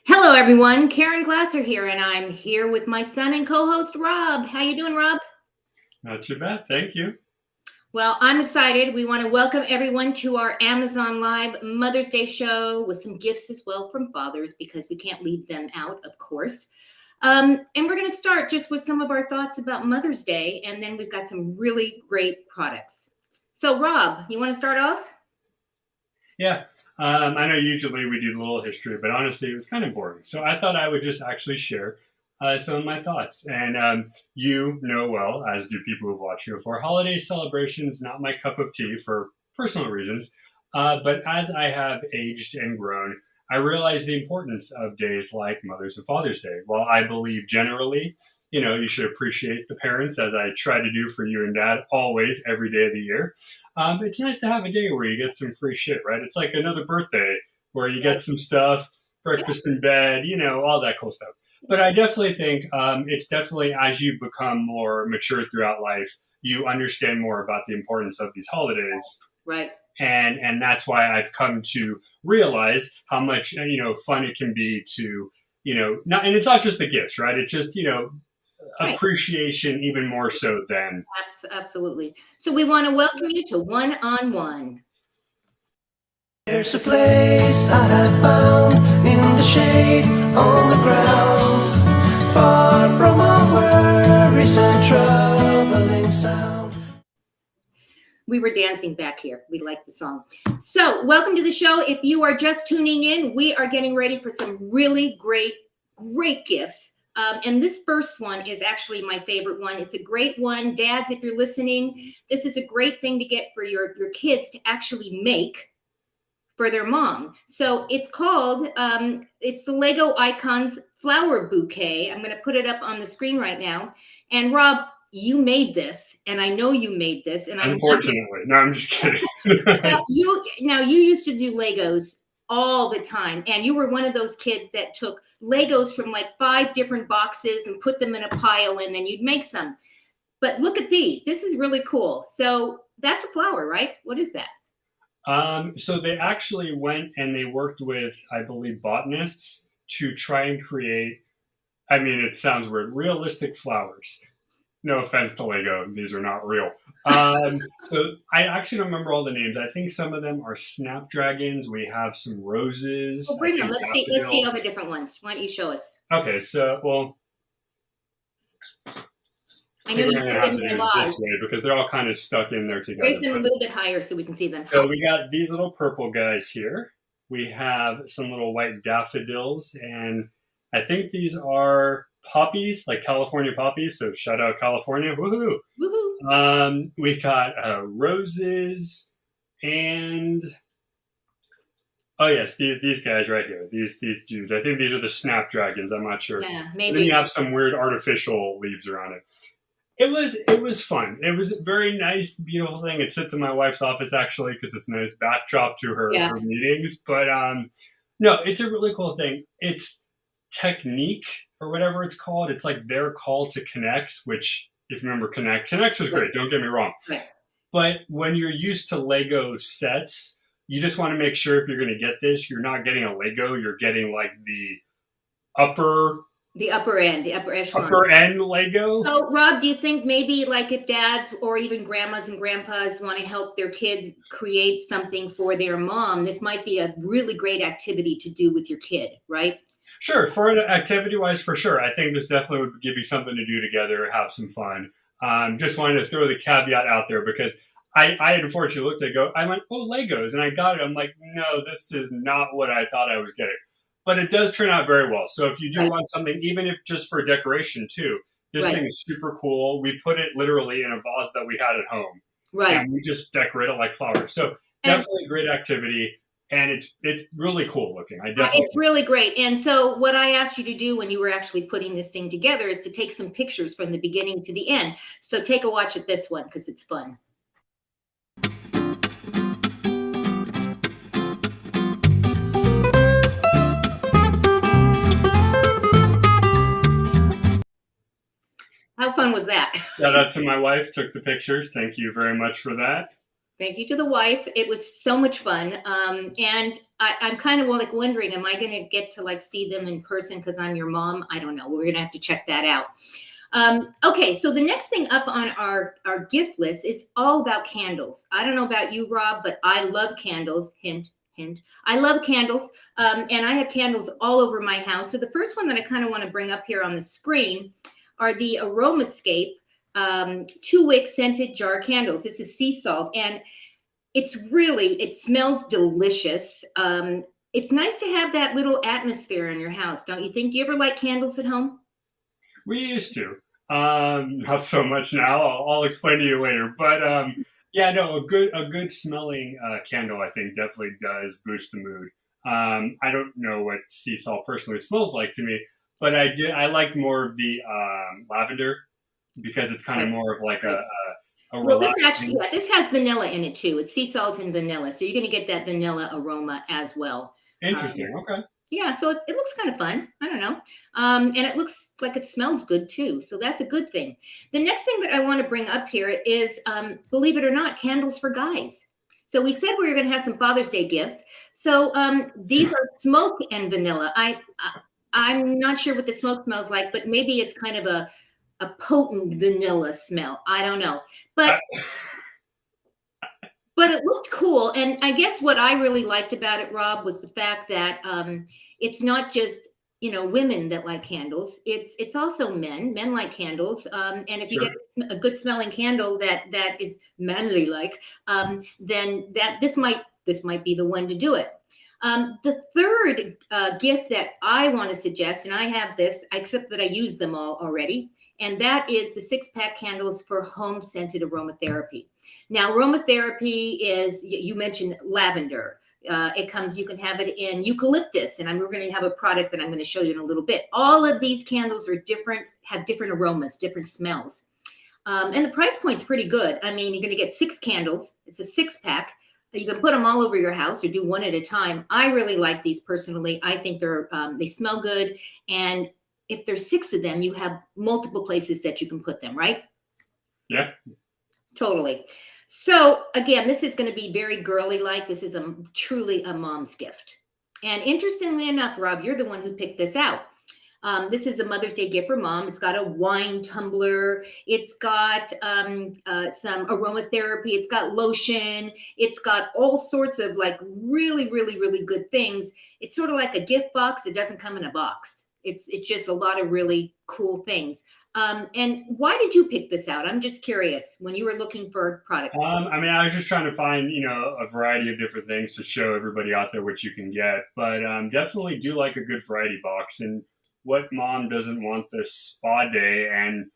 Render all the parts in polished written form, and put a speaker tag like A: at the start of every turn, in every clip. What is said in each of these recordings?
A: Hello, everyone. Karen Glasser here, and I'm here with my son and co-host Rob. How you doing, Rob?
B: Not too bad, thank you.
A: Well, I'm excited. We want to welcome everyone to our Amazon Live Mother's Day show with some gifts as well from fathers because we can't leave them out, of course. And we're going to start just with some of our thoughts about Mother's Day, and then we've got some really great products. So, Rob, you want to start off?
B: Yeah, I know usually we do a little history, but honestly, it was kind of boring. So I thought I would just actually share some of my thoughts. And you know well, as do people who've watched me before, holiday celebrations not my cup of tea for personal reasons. But as I have aged and grown, I realize the importance of days like Mother's and Father's Day. While I believe generally, you should appreciate the parents as I try to do for you and dad always, every day of the year. It's nice to have a day where you get some free shit, right? It's like another birthday where you get some stuff, breakfast in bed, all that cool stuff. But I definitely think it's definitely as you become more mature throughout life, you understand more about the importance of these holidays.
A: Right.
B: And that's why I've come to realize how much fun it can be to not, and it's not just the gifts, right? It's just
A: Right.
B: appreciation even more so than
A: Absolutely. So we want to welcome you to One on One.
C: There's a place I have found in the shade on the ground, far from all worries and troubling sound.
A: We were dancing back here. We like the song. So, welcome to the show. If you are just tuning in, we are getting ready for some really great gifts. And this first one is actually my favorite one. It's a great one. Dads, if you're listening, this is a great thing to get for your kids to actually make for their mom. So it's called, it's the Lego Icons Flower Bouquet. I'm going to put it up on the screen right now. And Rob, you made this, and I know you made this. And
B: unfortunately, no, I'm just kidding.
A: Now you used to do Legos all the time, and you were one of those kids that took Legos from like 5 different boxes and put them in a pile, and then you'd make some. But look at these. This is really cool. So that's a flower, right? What is that?
B: So they actually went and they worked with, I believe, botanists to try and create, I mean, it sounds weird, realistic flowers. No offense to Lego, these are not real. So I actually don't remember all the names. I think some of them are snapdragons. We have some roses.
A: Well, bring them. Let's see all the different ones. Why don't you show us?
B: Okay, so, well,
A: I know you
B: said them this way because they're all kind of stuck in there together.
A: Raise them a little bit higher so we can see them.
B: So we got these little purple guys here. We have some little white daffodils, and I think these are poppies, like California poppies. So shout out California, woohoo!
A: Woohoo!
B: We got roses, and oh yes, these guys right here. These dudes. I think these are the snapdragons. I'm not sure.
A: Yeah,
B: maybe.
A: And
B: then you have some weird artificial leaves around it. It was fun. It was a very nice, beautiful thing. It sits in my wife's office actually because it's a nice backdrop to her meetings. But no, it's a really cool thing. It's Technique or whatever it's called. It's like their call to K'NEX, which if you remember K'NEX was great. Don't get me wrong.
A: Right.
B: But when you're used to Lego sets, you just want to make sure if you're going to get this, you're not getting a Lego. You're getting like the upper end,
A: the upper echelon.
B: Upper end Lego.
A: So, Rob, do you think maybe like if dads or even grandmas and grandpas want to help their kids create something for their mom, this might be a really great activity to do with your kid, right?
B: Sure. For activity-wise, for sure. I think this definitely would give you something to do together, have some fun. Just wanted to throw the caveat out there because I unfortunately looked at it, I went, oh, Legos, and I got it. I'm like, no, this is not what I thought I was getting. But it does turn out very well. So if you do want something, even if just for decoration too, this thing is super cool. We put it literally in a vase that we had at home.
A: Right.
B: And we just decorate it like flowers. So definitely a great activity. And it's really cool looking.
A: It's really great. And so what I asked you to do when you were actually putting this thing together is to take some pictures from the beginning to the end. So take a watch at this one because it's fun. How fun was that?
B: Shout out to my wife, took the pictures. Thank you very much for that.
A: Thank you to the wife. It was so much fun. And I'm kind of like wondering, am I going to get to like see them in person because I'm your mom? I don't know. We're going to have to check that out. Okay, so the next thing up on our gift list is all about candles. I don't know about you, Rob, but I love candles. Hint, hint. I love candles, and I have candles all over my house. So the first one that I kind of want to bring up here on the screen are the Aromascape 2-wick scented jar candles. This is sea salt, and it smells delicious. It's nice to have that little atmosphere in your house, don't you think? Do you ever light candles at home?
B: We used to. Not so much now. I'll explain to you later. But yeah, no, a good smelling candle, I think, definitely does boost the mood. I don't know what sea salt personally smells like to me, but I liked more of the lavender because it's kind of more of like a
A: Well, this
B: relaxing.
A: actually, yeah, this has vanilla in it too. It's sea salt and vanilla, so you're going to get that vanilla aroma as well.
B: Interesting. Okay.
A: Yeah, so it looks kind of fun. I don't know. And it looks like it smells good too. So that's a good thing. The next thing that I want to bring up here is, believe it or not, candles for guys. So we said we were going to have some Father's Day gifts. So these are smoke and vanilla. I'm not sure what the smoke smells like, but maybe it's kind of a potent vanilla smell. I don't know. But it looked cool. And I guess what I really liked about it, Rob, was the fact that it's not just, women that like candles. It's also men. Men like candles. And if you
B: Sure.
A: get a good smelling candle that is manly like, then this might be the one to do it. The third gift that I want to suggest, and I have this, except that I use them all already, and that is the 6-pack candles for home scented aromatherapy. Now, aromatherapy is, you mentioned lavender. You can have it in eucalyptus, and we're going to have a product that I'm going to show you in a little bit. All of these candles are different, have different aromas, different smells. And the price point's pretty good. I mean, you're going to get 6 candles. It's a 6-pack. You can put them all over your house or do one at a time. I really like these personally. I think they smell good. And if there's 6 of them, you have multiple places that you can put them, right?
B: Yeah.
A: Totally. So again, this is going to be very girly like. This is truly a mom's gift. And interestingly enough, Rob, you're the one who picked this out. This is a Mother's Day gift for mom. It's got a wine tumbler. It's got some aromatherapy. It's got lotion. It's got all sorts of like really, really, really good things. It's sort of like a gift box. It doesn't come in a box. It's just a lot of really cool things. And why did you pick this out? I'm just curious when you were looking for products.
B: I mean, I was just trying to find, a variety of different things to show everybody out there what you can get. But definitely do like a good variety box. And what mom doesn't want this spa day? And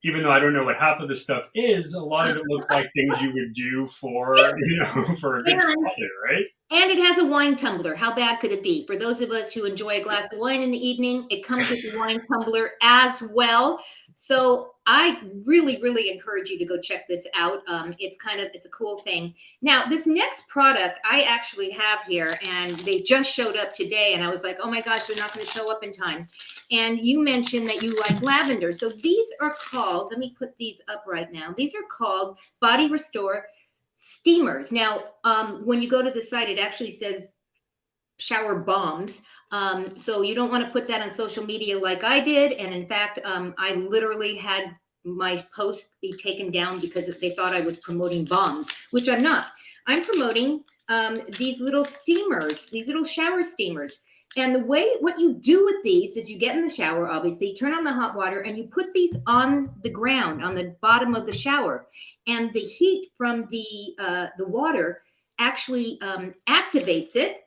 B: even though I don't know what half of this stuff is, a lot of it looks like things you would do for, for a good spa day, right?
A: And it has a wine tumbler. How bad could it be? For those of us who enjoy a glass of wine in the evening, it comes with a wine tumbler as well. So I really, really encourage you to go check this out. It's a cool thing. Now, this next product I actually have here, and they just showed up today, and I was like, oh my gosh, they're not going to show up in time. And you mentioned that you like lavender. So these are called, let me put these up right now. These are called Body Restore steamers. Now, when you go to the site, it actually says shower bombs. So you don't want to put that on social media like I did. And in fact, I literally had my post be taken down because they thought I was promoting bombs, which I'm not. I'm promoting these little steamers, these little shower steamers. And what you do with these is you get in the shower, obviously, turn on the hot water, and you put these on the ground, on the bottom of the shower. And the heat from the water actually activates it,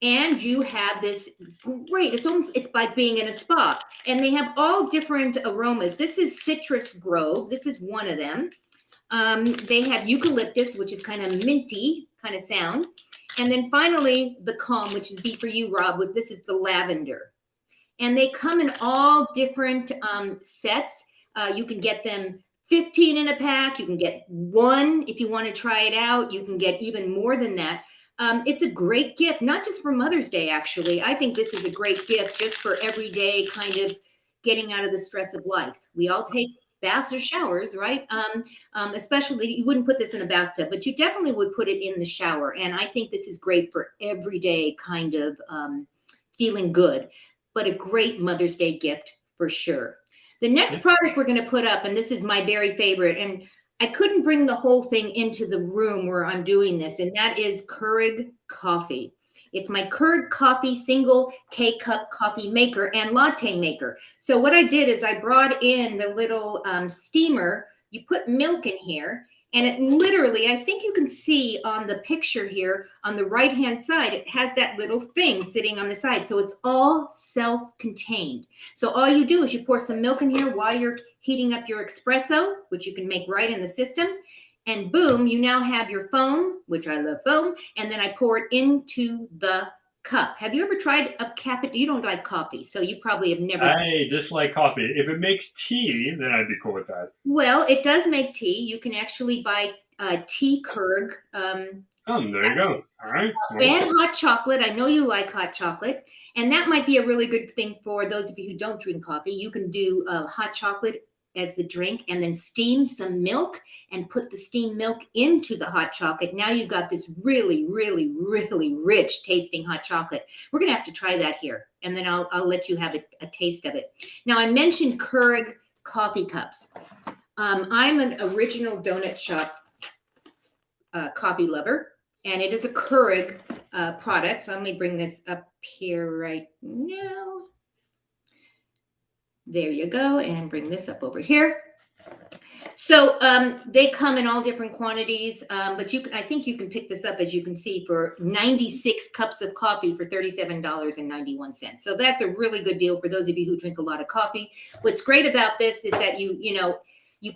A: and you have this great. It's like being in a spa, and they have all different aromas. This is Citrus Grove. This is one of them. They have eucalyptus, which is kind of minty kind of sound, and then finally the calm, which would be for you, Rob. This is the lavender, and they come in all different sets. You can get them 15 in a pack. You can get 1 if you want to try it out. You can get even more than that. It's a great gift, not just for Mother's Day, actually. I think this is a great gift just for everyday kind of getting out of the stress of life. We all take baths or showers, right? Especially you wouldn't put this in a bathtub, but you definitely would put it in the shower. And I think this is great for everyday kind of feeling good, but a great Mother's Day gift for sure. The next product we're going to put up, and this is my very favorite, and I couldn't bring the whole thing into the room where I'm doing this, and that is Keurig coffee. It's my Keurig coffee single K-cup coffee maker and latte maker. So what I did is I brought in the little steamer. You put milk in here, and it literally, I think you can see on the picture here on the right-hand side, it has that little thing sitting on the side. So it's all self-contained. So all you do is you pour some milk in here while you're heating up your espresso, which you can make right in the system. And boom, you now have your foam, which I love foam. And then I pour it into the cup. Have you ever tried a cappuccino? You don't like coffee, so you probably have never.
B: I dislike coffee. If it makes tea, then I'd be cool with that.
A: Well, it does make tea. You can actually buy tea Keurig.
B: There you go. All right.
A: And hot chocolate. I know you like hot chocolate. And that might be a really good thing for those of you who don't drink coffee. You can do hot chocolate as the drink and then steam some milk and put the steamed milk into the hot chocolate. Now you've got this really, really, really rich tasting hot chocolate. We're going to have to try that here. And then I'll let you have a taste of it. Now I mentioned Keurig coffee cups. I'm an original donut shop coffee lover, and it is a Keurig product. So let me bring this up here right now. There you go, and bring this up over here. So they come in all different quantities, but I think you can pick this up, as you can see, for 96 cups of coffee for $37.91. So that's a really good deal for those of you who drink a lot of coffee. What's great about this is that you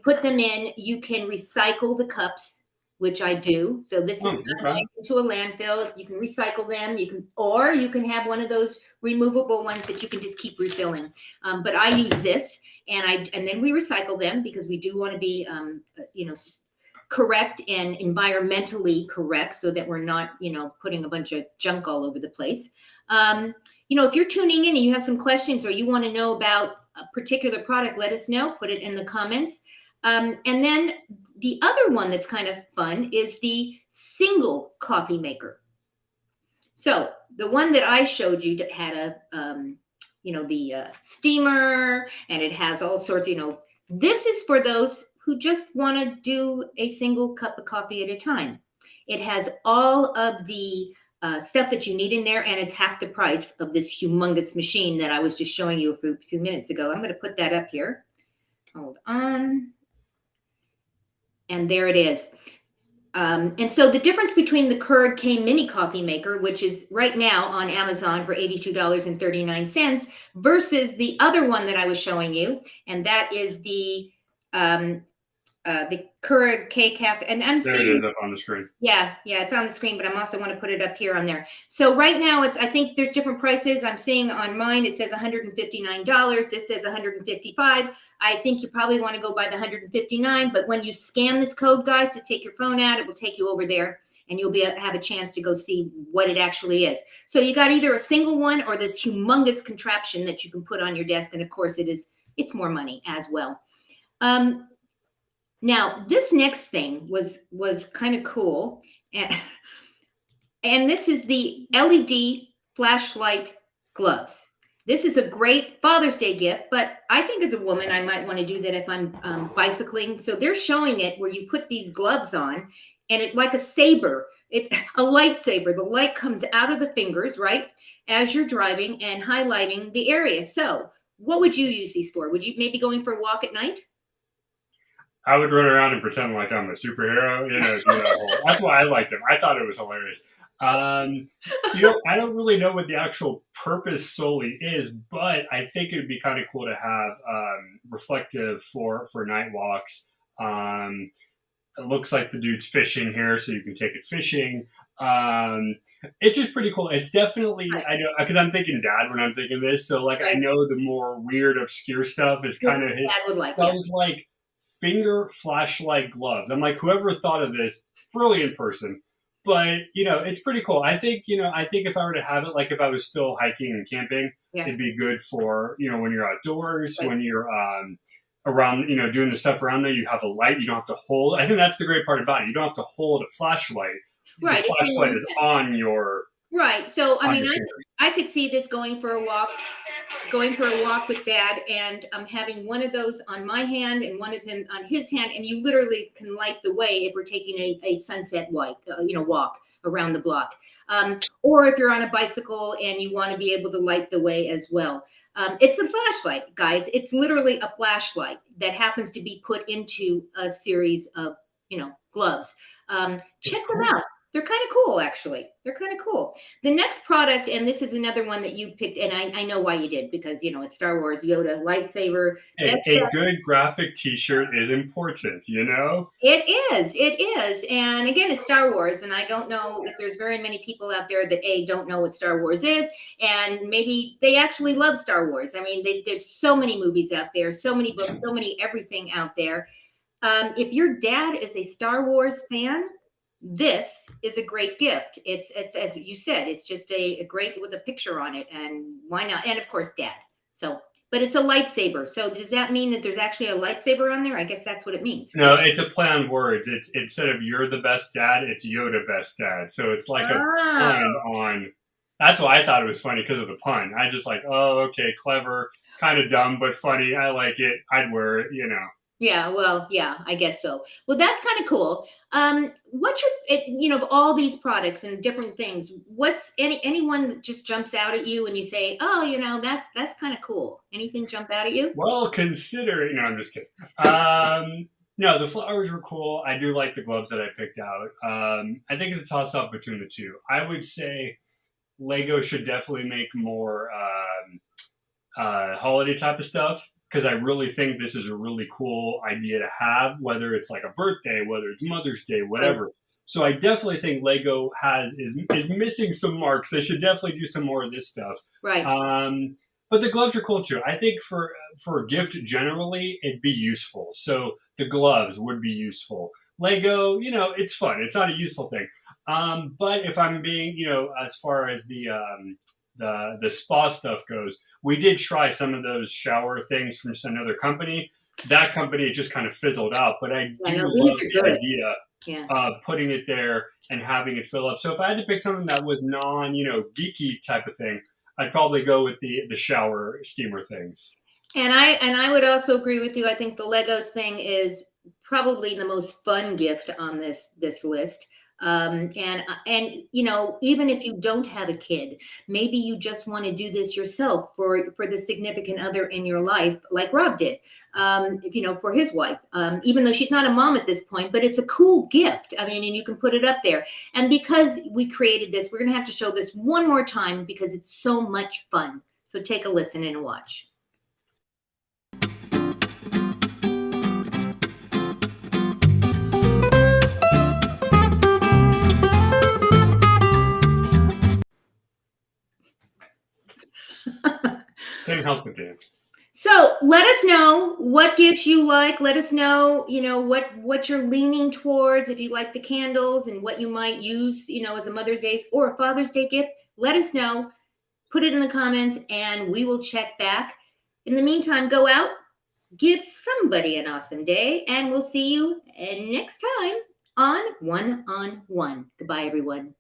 A: put them in, you can recycle the cups, which I do. So this is not going into a landfill. You can recycle them. Or you can have one of those removable ones that you can just keep refilling. But I use this, and then we recycle them because we do want to be, correct and environmentally correct, so that we're not, putting a bunch of junk all over the place. If you're tuning in and you have some questions or you want to know about a particular product, let us know. Put it in the comments. And then the other one that's kind of fun is the single coffee maker. So the one that I showed you that had the steamer, and it has all sorts, this is for those who just want to do a single cup of coffee at a time. It has all of the stuff that you need in there, and it's half the price of this humongous machine that I was just showing you a few minutes ago. I'm going to put that up here. Hold on. And there it is. And so the difference between the Keurig K Mini Coffee Maker, which is right now on Amazon for $82.39, versus the other one that I was showing you, and that is the Keurig K-Cafe. And I'm
B: there
A: seeing,
B: it is up on the screen.
A: Yeah, it's on the screen, but I'm also want to put it up here on there. So right now I think there's different prices. I'm seeing on mine, it says $159. This says $155. I think you probably want to go by the $159, but when you scan this code, guys, to take your phone out, it will take you over there, and you'll have a chance to go see what it actually is. So you got either a single one or this humongous contraption that you can put on your desk, and of course it's more money as well. Now this next thing was kind of cool, and this is the LED flashlight gloves. This is a great Father's Day gift, but I think as a woman, I might want to do that if I'm bicycling. So they're showing it where you put these gloves on, and it like a saber, a lightsaber. The light comes out of the fingers, right, as you're driving and highlighting the area. So what would you use these for? Would you maybe going for a walk at night?
B: I would run around and pretend like I'm a superhero. That's why I liked them. I thought it was hilarious. I don't really know what the actual purpose solely is, but I think it would be kind of cool to have reflective for night walks. It looks like the dude's fishing here, so you can take it fishing. It's just pretty cool. It's definitely, I know, because I'm thinking dad when I'm thinking this. So I know the more weird, obscure stuff is kind of his.
A: Dad would like
B: those finger flashlight gloves. I'm like, whoever thought of this, brilliant person. But, it's pretty cool. I think if I were to have it, like if I was still hiking and camping, it'd be good for, when you're outdoors, when you're around, doing the stuff around there. You have a light. You don't have to hold. I think that's the great part about it. You don't have to hold a flashlight. The
A: Right.
B: flashlight is on your
A: Right. So, I
B: on
A: mean,
B: your fingers.
A: I could see this going for a walk with Dad, and having one of those on my hand and one of him on his hand, and you literally can light the way if we're taking a sunset walk, walk around the block, or if you're on a bicycle and you want to be able to light the way as well. It's a flashlight, guys. It's literally a flashlight that happens to be put into a series of gloves. Check them out. They're kind of cool, actually. They're kind of cool. The next product, and this is another one that you picked, and I know why you did, because, it's Star Wars, Yoda, lightsaber.
B: A good graphic t-shirt is important,
A: It is. And again, it's Star Wars, and I don't know if there's very many people out there that, don't know what Star Wars is, and maybe they actually love Star Wars. I mean, there's so many movies out there, so many books, so many everything out there. If your dad is a Star Wars fan, this is a great gift. It's as you said, it's just a great with a picture on it, and why not? And of course, Dad. So, but it's a lightsaber. So does that mean that there's actually a lightsaber on there? I guess that's what it means. Right?
B: No, it's a play on words. It's instead of "you're the best dad," it's "Yoda best dad." So it's like a pun on. That's why I thought it was funny, because of the pun. I just like, oh, okay, clever, kind of dumb, but funny. I like it. I'd wear it.
A: Yeah, well, yeah, I guess so. Well, that's kind of cool. What's your, of all these products and different things, what's anyone that just jumps out at you and you say, oh, that's kind of cool. Anything jump out at you?
B: Well, considering, no, I'm just kidding. No, the flowers were cool. I do like the gloves that I picked out. I think it's a toss up between the two. I would say Lego should definitely make more holiday type of stuff, because I really think this is a really cool idea to have, whether it's like a birthday, whether it's Mother's Day, whatever. Right. So I definitely think Lego is missing some marks. They should definitely do some more of this stuff.
A: Right.
B: But the gloves are cool too. I think for a gift generally, it'd be useful. So the gloves would be useful. Lego, it's fun. It's not a useful thing. But if I'm being, as far as the spa stuff goes, we did try some of those shower things from another company. That company just kind of fizzled out, but I do love the idea of putting it there and having it fill up. So if I had to pick something that was geeky type of thing, I'd probably go with the shower steamer things.
A: And I would also agree with you. I think the Legos thing is probably the most fun gift on this list. And even if you don't have a kid, maybe you just want to do this yourself for the significant other in your life, like Rob did, for his wife, even though she's not a mom at this point, but it's a cool gift. I mean, and you can put it up there. And because we created this, we're going to have to show this one more time because it's so much fun. So take a listen and watch.
B: Can't help but dance.
A: So let us know what gifts you like. Let us know, what you're leaning towards. If you like the candles and what you might use, as a Mother's Day or a Father's Day gift, let us know. Put it in the comments and we will check back. In the meantime, go out, give somebody an awesome day, and we'll see you next time on One on One. Goodbye, everyone.